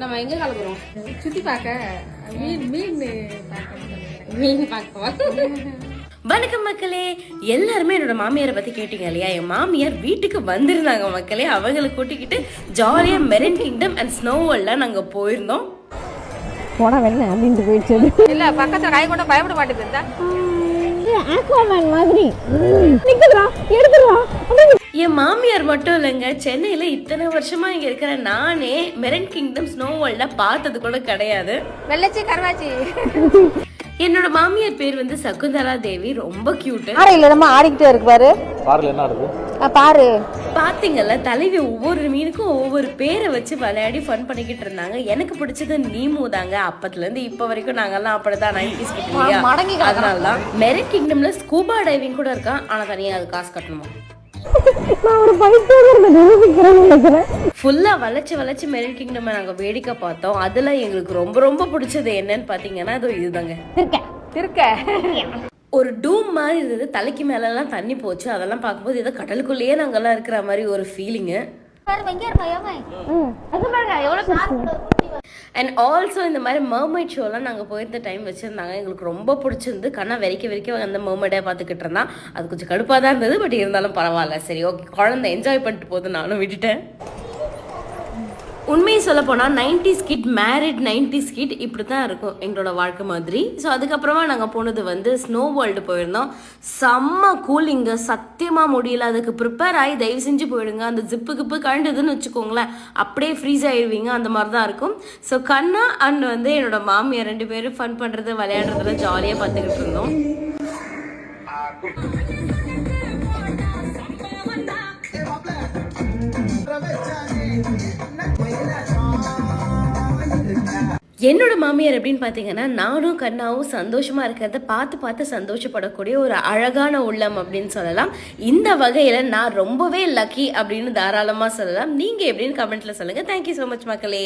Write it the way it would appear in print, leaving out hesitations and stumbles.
நம்ம எங்க கிளம்புறோம்? சுத்தி பார்க்க மீன் பார்க்கவா? வணக்கம் மக்களே, எல்லாருமே என்னோட மாமியாரை பத்தி கேட்டீங்க இல்லையா? என் மாமியார் வீட்டுக்கு வந்திருந்தாங்க மக்களே. அவங்களை கூட்டிக்கிட்டு ஜாலியா மெரின் கிங்டம் அண்ட் ஸ்னோ வேர்ல்ட்லாம் நாங்க போயிருந்தோம். போனா வேணா அப்படின்ட்டு போயிடுச்சு. இல்ல பக்கத்துல கை கொண்டு பயப்பட மாட்டேங்குது. ஆக்வாமேன் மாதிரி நிக்குதுடா, எடுத்துடா. என் மாமியார் மட்டும் இல்லைங்க, சென்னையில இத்தனை வருஷமா இங்க இருக்கிற நானே மெரின் கிங்டம் ஸ்னோ வேர்ல்ட பார்த்தது கூட கிடையாது. வெள்ளச்சி கருவாச்சி. என்னோட மாமியார் பேர் வந்து சகுந்தலா தேவி. ரொம்ப கியூட். ஆரையில நம்ம ஆடிக்கிட்டே இருக்கு பாரு. பாருல என்ன ஆடுது பாரு. பாத்தீங்கல்ல, தலைவி ஒவ்வொரு மீனுக்கும் ஒவ்வொரு பேரை வச்சு விளையாடி ஃபன் பண்ணிக்கிட்டு இருந்தாங்க. எனக்கு பிடிச்சது நீமு தாங்க. அப்பத்துல இருந்து இப்ப வரைக்கும் நாங்கெல்லாம் அப்படிதான் 90s கிட் இல்லையா, அதனாலதான். மெரின் கிங்டம்ல ஸ்கூபா டைவிங் கூட இருக்கான், ஆனா தனியா அது காசு கட்டணுமா. ஃபுல்லா வளைச்சு மெரின் கிங்டம் நாங்க வேடிக்கை பார்த்தோம். அதுல எங்களுக்கு ரொம்ப ரொம்ப பிடிச்சது என்னன்னு பாத்தீங்கன்னா இதுதாங்க. ஒரு டூம் மாதிரி இருந்தது, தலைக்கு மேல எல்லாம் தண்ணி போச்சு. அதெல்லாம் பார்க்கும்போது ஏதோ கடலுக்குள்ளேயே நாங்கெல்லாம் இருக்கிற மாதிரி ஒரு ஃபீலிங்கு. அண்ட் ஆல்சோ இந்த மாதிரி மர்மைட் ஷோலாம் நாங்கள் போயிருந்த டைம் வச்சுருந்தாங்க. எங்களுக்கு ரொம்ப பிடிச்சிருந்து. கண்ணா வெறிக்க அந்த மர்மைடை பார்த்துக்கிட்டு இருந்தான். அது கொஞ்சம் கடுப்பாக தான் இருந்தது, பட் இருந்தாலும் பரவாயில்ல. சரி ஓகே, குழந்தை என்ஜாய் பண்ணிட்டு போது, நானும் விட்டுட்டேன். உண்மையை சொல்ல போனால் 90s kit married 90s kit இப்படி தான் இருக்கும் எங்களோட வாழ்க்கை மாதிரி. ஸோ அதுக்கப்புறமா நாங்கள் போனது வந்து ஸ்னோ வேர்ல்டு போயிருந்தோம். செம்ம கூலிங்க, சத்தியமாக முடியல. அதுக்கு ப்ரிப்பேர் ஆகி தயவு செஞ்சு போயிடுங்க. அந்த ஜிப்பு கழண்டுதுன்னு வச்சுக்கோங்களேன், அப்படியே ஃப்ரீஸ் ஆகிடுவீங்க. அந்த மாதிரி தான் இருக்கும். ஸோ கண்ணா அண்ட் வந்து என்னோட மாமியார் ரெண்டு பேரும் ஃபன் பண்ணுறது விளையாடுறதுல ஜாலியாக பார்த்துக்கிட்டு இருந்தோம். என்னோட மாமியார் எப்படின்னு பார்த்தீங்கன்னா, நானும் கண்ணாவும் சந்தோஷமா இருக்கிறத பார்த்து சந்தோஷப்படக்கூடிய ஒரு அழகான உள்ளம் அப்படின்னு சொல்லலாம். இந்த வகையில நான் ரொம்பவே லக்கி அப்படின்னு தாராளமா சொல்லலாம். நீங்க எப்படின்னு கமெண்ட்ல சொல்லுங்க. தேங்க்யூ ஸோ மச் மக்களே.